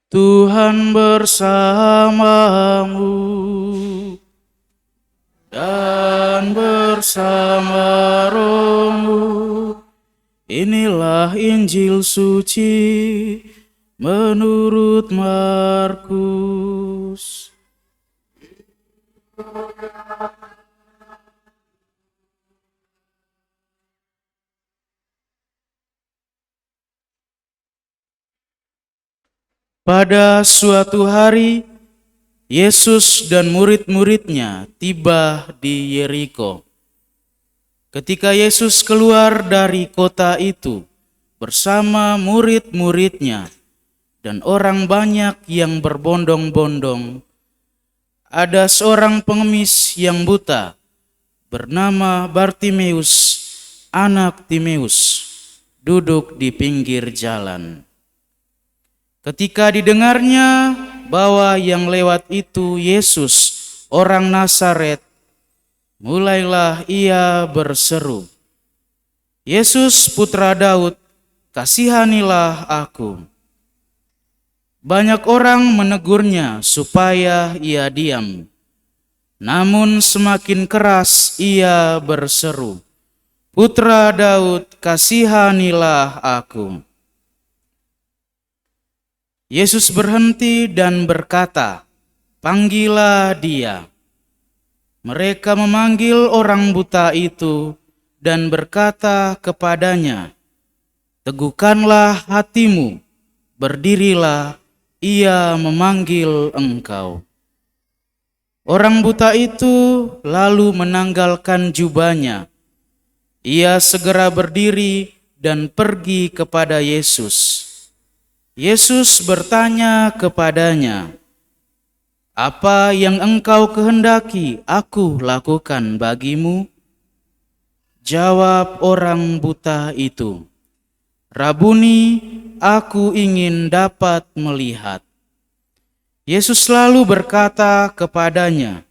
Tuhan bersamamu dan bersama rohmu. Inilah Injil suci menurut Markus. Pada suatu hari, Yesus dan murid-muridnya tiba di Yeriko. Ketika Yesus keluar dari kota itu bersama murid-muridnya dan orang banyak yang berbondong-bondong, ada seorang pengemis yang buta bernama Bartimeus, anak Timeus, duduk di pinggir jalan. Ketika didengarnya bahwa yang lewat itu Yesus, orang Nazaret, mulailah ia berseru, "Yesus, putra Daud, kasihanilah aku." Banyak orang menegurnya supaya ia diam. Namun semakin keras ia berseru, "Putra Daud, kasihanilah aku." Yesus berhenti dan berkata, "Panggillah dia." Mereka memanggil orang buta itu dan berkata kepadanya, "Teguhkanlah hatimu, berdirilah, ia memanggil engkau." Orang buta itu lalu menanggalkan jubahnya. Ia segera berdiri dan pergi kepada Yesus. Yesus bertanya kepadanya, "Apa yang engkau kehendaki aku lakukan bagimu?" Jawab orang buta itu, "Rabuni, aku ingin dapat melihat." Yesus lalu berkata kepadanya,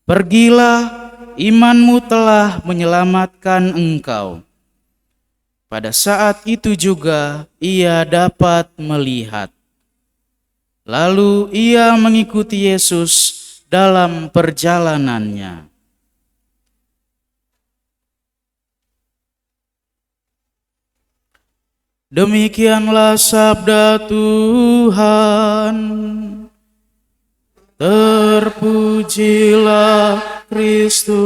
"Pergilah, imanmu telah menyelamatkan engkau." Pada saat itu juga ia dapat melihat. Lalu ia mengikuti Yesus dalam perjalanannya. Demikianlah sabda Tuhan. Terpujilah Kristus.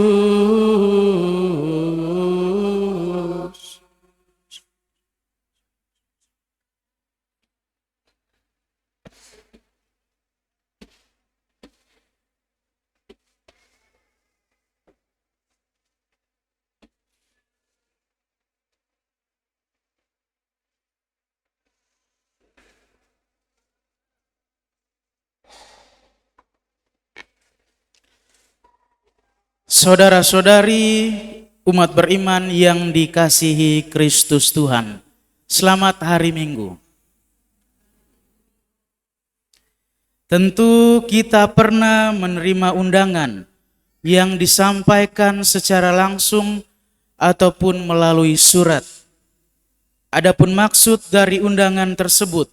Saudara-saudari umat beriman yang dikasihi Kristus Tuhan, selamat hari Minggu. Tentu kita pernah menerima undangan yang disampaikan secara langsung ataupun melalui surat. Adapun maksud dari undangan tersebut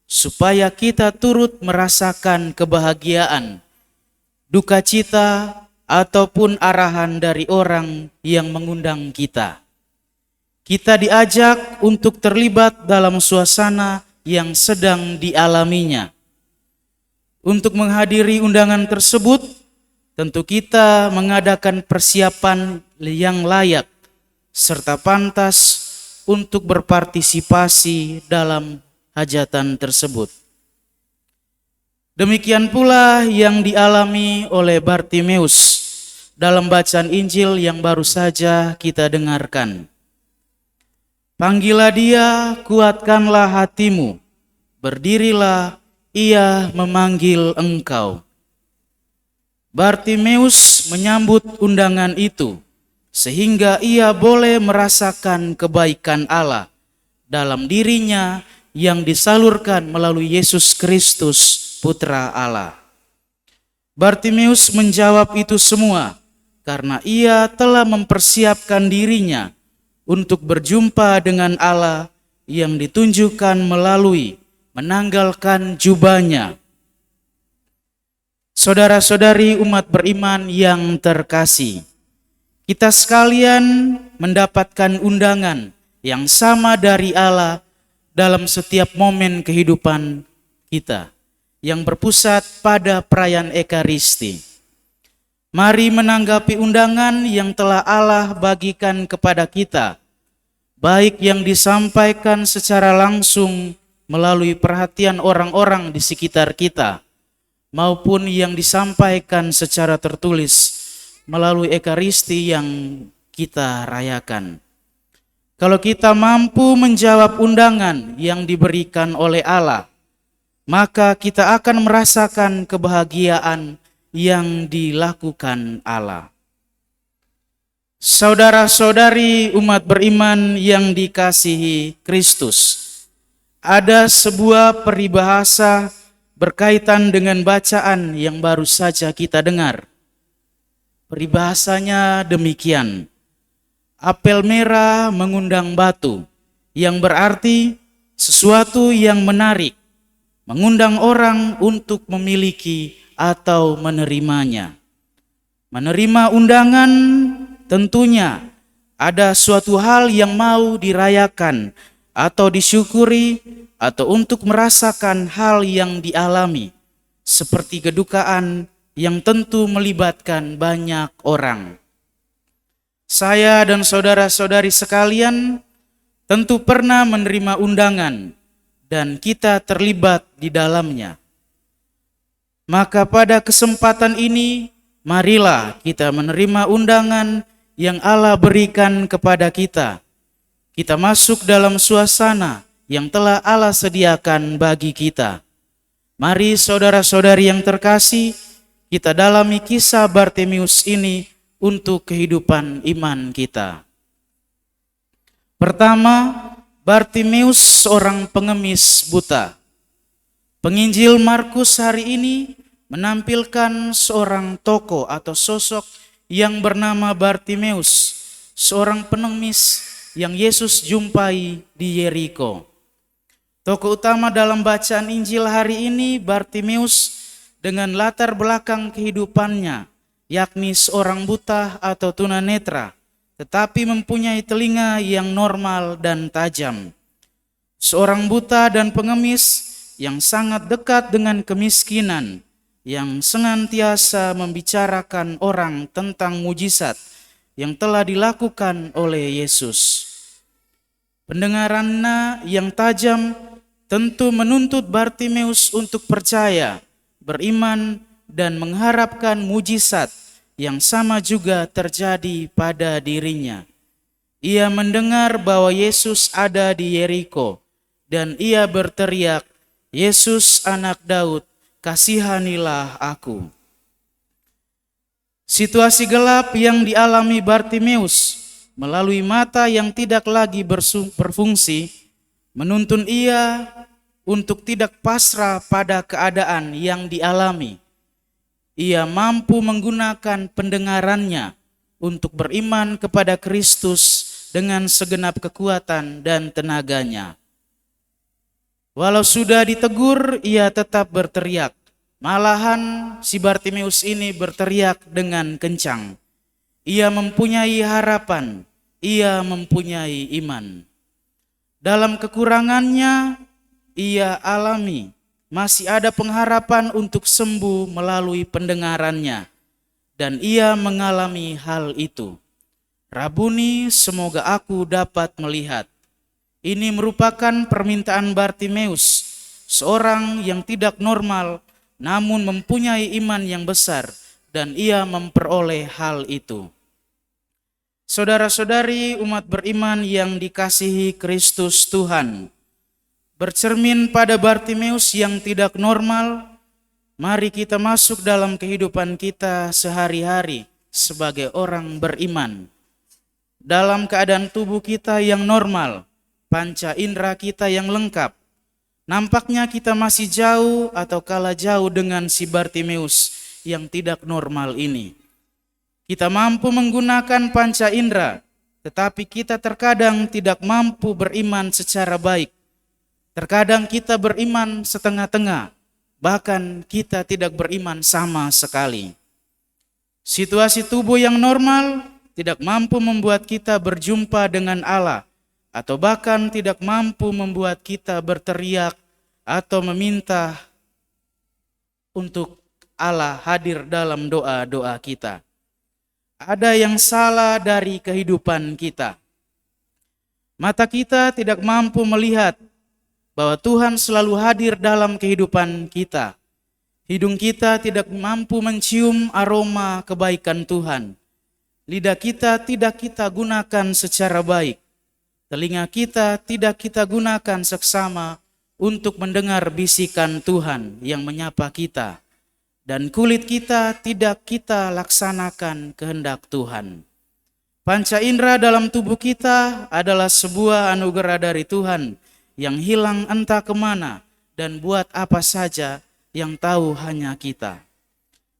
supaya kita turut merasakan kebahagiaan, duka cita, ataupun arahan dari orang yang mengundang kita. Kita diajak untuk terlibat dalam suasana yang sedang dialaminya. Untuk menghadiri undangan tersebut, tentu kita mengadakan persiapan yang layak serta pantas untuk berpartisipasi dalam hajatan tersebut. Demikian pula yang dialami oleh Bartimeus dalam bacaan Injil yang baru saja kita dengarkan. Panggillah dia, kuatkanlah hatimu, berdirilah, ia memanggil engkau. Bartimeus menyambut undangan itu, sehingga ia boleh merasakan kebaikan Allah dalam dirinya yang disalurkan melalui Yesus Kristus, Putra Allah. Bartimeus menjawab itu semua karena ia telah mempersiapkan dirinya untuk berjumpa dengan Allah yang ditunjukkan melalui menanggalkan jubahnya. Saudara-saudari umat beriman yang terkasih, kita sekalian mendapatkan undangan yang sama dari Allah dalam setiap momen kehidupan kita yang berpusat pada perayaan Ekaristi. Mari menanggapi undangan yang telah Allah bagikan kepada kita, baik yang disampaikan secara langsung melalui perhatian orang-orang di sekitar kita, maupun yang disampaikan secara tertulis melalui Ekaristi yang kita rayakan. Kalau kita mampu menjawab undangan yang diberikan oleh Allah, maka kita akan merasakan kebahagiaan yang dilakukan Allah. Saudara-saudari umat beriman yang dikasihi Kristus, ada sebuah peribahasa berkaitan dengan bacaan yang baru saja kita dengar. Peribahasanya demikian: apel merah mengundang batu, yang berarti sesuatu yang menarik, mengundang orang untuk memiliki atau menerimanya. Menerima undangan tentunya ada suatu hal yang mau dirayakan atau disyukuri atau untuk merasakan hal yang dialami, seperti kedukaan yang tentu melibatkan banyak orang. Saya dan saudara-saudari sekalian tentu pernah menerima undangan dan kita terlibat di dalamnya. Maka pada kesempatan ini, marilah kita menerima undangan yang Allah berikan kepada kita. Kita masuk dalam suasana yang telah Allah sediakan bagi kita. Mari saudara-saudari yang terkasih, kita dalami kisah Bartimeus ini untuk kehidupan iman kita. Pertama, Bartimeus seorang pengemis buta. Penginjil Markus hari ini menampilkan seorang tokoh atau sosok yang bernama Bartimeus, seorang pengemis yang Yesus jumpai di Yeriko. Tokoh utama dalam bacaan Injil hari ini Bartimeus dengan latar belakang kehidupannya, yakni seorang buta atau tunanetra, tetapi mempunyai telinga yang normal dan tajam. Seorang buta dan pengemis yang sangat dekat dengan kemiskinan, yang senantiasa membicarakan orang tentang mujizat yang telah dilakukan oleh Yesus. Pendengarannya yang tajam tentu menuntut Bartimeus untuk percaya, beriman, dan mengharapkan mujizat yang sama juga terjadi pada dirinya. Ia mendengar bahwa Yesus ada di Yeriko, dan ia berteriak, "Yesus anak Daud, kasihanilah aku." Situasi gelap yang dialami Bartimeus melalui mata yang tidak lagi berfungsi menuntun ia untuk tidak pasrah pada keadaan yang dialami. Ia mampu menggunakan pendengarannya untuk beriman kepada Kristus dengan segenap kekuatan dan tenaganya. Walau sudah ditegur, ia tetap berteriak. Malahan si Bartimeus ini berteriak dengan kencang. Ia mempunyai harapan, ia mempunyai iman. Dalam kekurangannya, ia alami masih ada pengharapan untuk sembuh melalui pendengarannya. Dan ia mengalami hal itu. "Rabuni, semoga aku dapat melihat." Ini merupakan permintaan Bartimeus, seorang yang tidak normal namun mempunyai iman yang besar, dan ia memperoleh hal itu. Saudara-saudari umat beriman yang dikasihi Kristus Tuhan, bercermin pada Bartimeus yang tidak normal, mari kita masuk dalam kehidupan kita sehari-hari sebagai orang beriman. Dalam keadaan tubuh kita yang normal, panca indera kita yang lengkap, nampaknya kita masih jauh atau kalah jauh dengan si Bartimeus yang tidak normal ini. Kita mampu menggunakan panca indera, tetapi kita terkadang tidak mampu beriman secara baik. Terkadang kita beriman setengah-tengah, bahkan kita tidak beriman sama sekali. Situasi tubuh yang normal tidak mampu membuat kita berjumpa dengan Allah, atau bahkan tidak mampu membuat kita berteriak atau meminta untuk Allah hadir dalam doa-doa kita. Ada yang salah dari kehidupan kita. Mata kita tidak mampu melihat bahwa Tuhan selalu hadir dalam kehidupan kita. Hidung kita tidak mampu mencium aroma kebaikan Tuhan. Lidah kita tidak kita gunakan secara baik. Telinga kita tidak kita gunakan seksama untuk mendengar bisikan Tuhan yang menyapa kita. Dan kulit kita tidak kita laksanakan kehendak Tuhan. Panca indera dalam tubuh kita adalah sebuah anugerah dari Tuhan yang hilang entah kemana dan buat apa saja yang tahu hanya kita.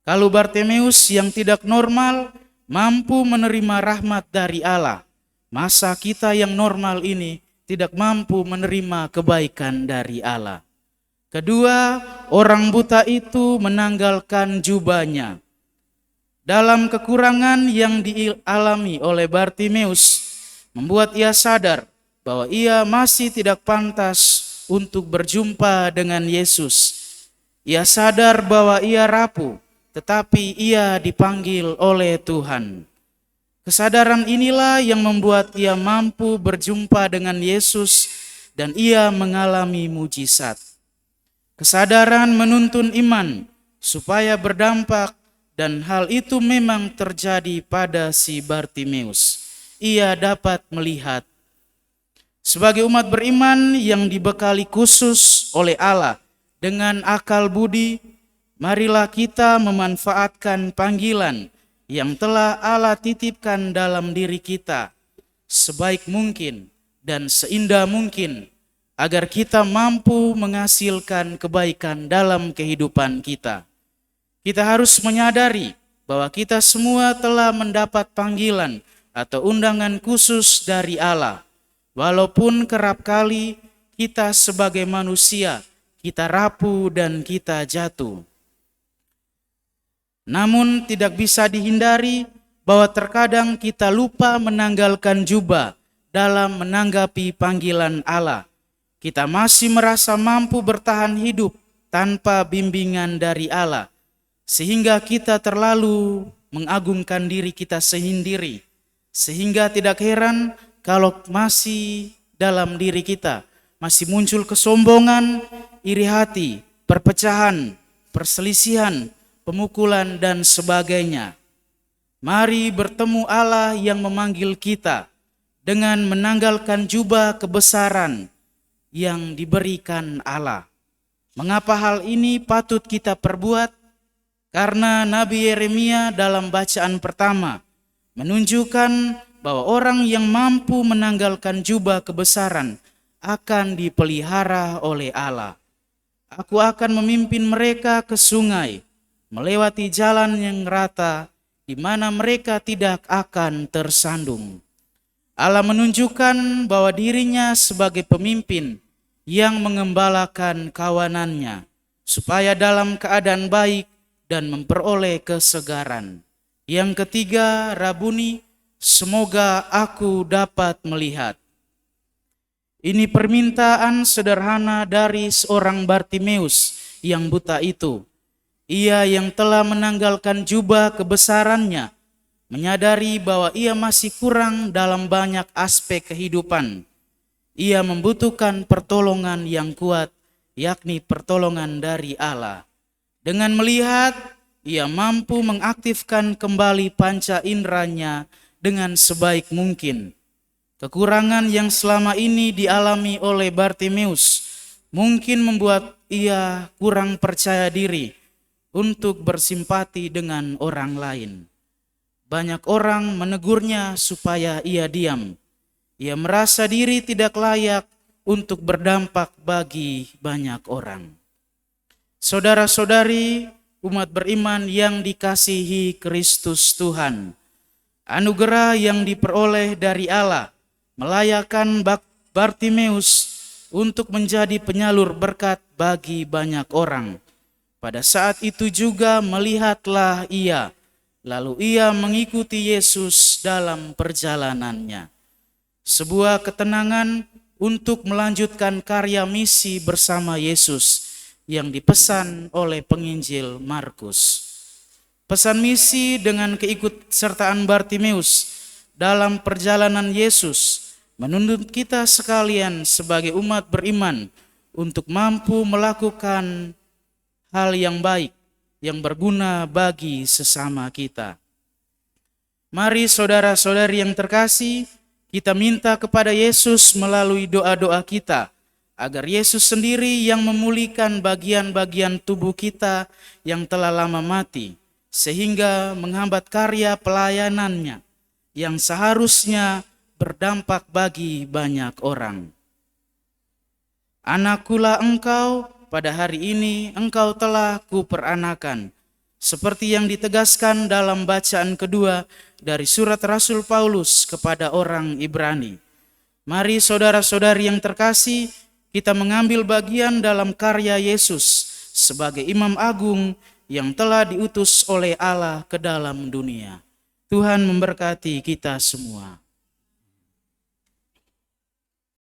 Kalau Bartimeus yang tidak normal mampu menerima rahmat dari Allah, masa kita yang normal ini tidak mampu menerima kebaikan dari Allah. Kedua, orang buta itu menanggalkan jubahnya. Dalam kekurangan yang dialami oleh Bartimeus, membuat ia sadar bahwa ia masih tidak pantas untuk berjumpa dengan Yesus. Ia sadar bahwa ia rapuh, tetapi ia dipanggil oleh Tuhan. Kesadaran inilah yang membuat ia mampu berjumpa dengan Yesus dan ia mengalami mujizat. Kesadaran menuntun iman supaya berdampak, dan hal itu memang terjadi pada si Bartimeus. Ia dapat melihat. Sebagai umat beriman yang dibekali khusus oleh Allah dengan akal budi, marilah kita memanfaatkan panggilan yang telah Allah titipkan dalam diri kita sebaik mungkin dan seindah mungkin, agar kita mampu menghasilkan kebaikan dalam kehidupan kita. Kita harus menyadari bahwa kita semua telah mendapat panggilan atau undangan khusus dari Allah. Walaupun kerap kali kita sebagai manusia, kita rapuh dan kita jatuh. Namun tidak bisa dihindari bahwa terkadang kita lupa menanggalkan jubah dalam menanggapi panggilan Allah. Kita masih merasa mampu bertahan hidup tanpa bimbingan dari Allah, sehingga kita terlalu mengagungkan diri kita sendiri, sehingga tidak heran kalau masih dalam diri kita masih muncul kesombongan, iri hati, perpecahan, perselisihan, pemukulan dan sebagainya. Mari bertemu Allah yang memanggil kita dengan menanggalkan jubah kebesaran yang diberikan Allah. Mengapa hal ini patut kita perbuat? Karena Nabi Yeremia dalam bacaan pertama menunjukkan bahwa orang yang mampu menanggalkan jubah kebesaran akan dipelihara oleh Allah. Aku akan memimpin mereka ke sungai, melewati jalan yang rata, di mana mereka tidak akan tersandung. Allah menunjukkan bahwa dirinya sebagai pemimpin yang mengembalakan kawanannya, supaya dalam keadaan baik dan memperoleh kesegaran. Yang ketiga, Rabuni, semoga aku dapat melihat. Ini permintaan sederhana dari seorang Bartimeus yang buta itu. Ia yang telah menanggalkan jubah kebesarannya, menyadari bahwa ia masih kurang dalam banyak aspek kehidupan. Ia membutuhkan pertolongan yang kuat, yakni pertolongan dari Allah. Dengan melihat, ia mampu mengaktifkan kembali panca inderanya dengan sebaik mungkin. Kekurangan yang selama ini dialami oleh Bartimeus mungkin membuat ia kurang percaya diri untuk bersimpati dengan orang lain. Banyak orang menegurnya supaya ia diam. Ia merasa diri tidak layak untuk berdampak bagi banyak orang. Saudara-saudari, umat beriman yang dikasihi Kristus Tuhan, anugerah yang diperoleh dari Allah melayakkan Bartimeus untuk menjadi penyalur berkat bagi banyak orang. Pada saat itu juga melihatlah ia, lalu ia mengikuti Yesus dalam perjalanannya. Sebuah ketenangan untuk melanjutkan karya misi bersama Yesus yang dipesan oleh penginjil Markus. Pesan misi dengan keikutsertaan Bartimeus dalam perjalanan Yesus menuntut kita sekalian sebagai umat beriman untuk mampu melakukan hal yang baik, yang berguna bagi sesama kita. Mari saudara-saudari yang terkasih, kita minta kepada Yesus melalui doa-doa kita, agar Yesus sendiri yang memulihkan bagian-bagian tubuh kita yang telah lama mati, sehingga menghambat karya pelayanannya yang seharusnya berdampak bagi banyak orang. Anakkulah engkau, pada hari ini engkau telah kuperanakan, seperti yang ditegaskan dalam bacaan kedua dari surat Rasul Paulus kepada orang Ibrani. Mari saudara-saudari yang terkasih, kita mengambil bagian dalam karya Yesus sebagai Imam Agung yang telah diutus oleh Allah ke dalam dunia. Tuhan memberkati kita semua.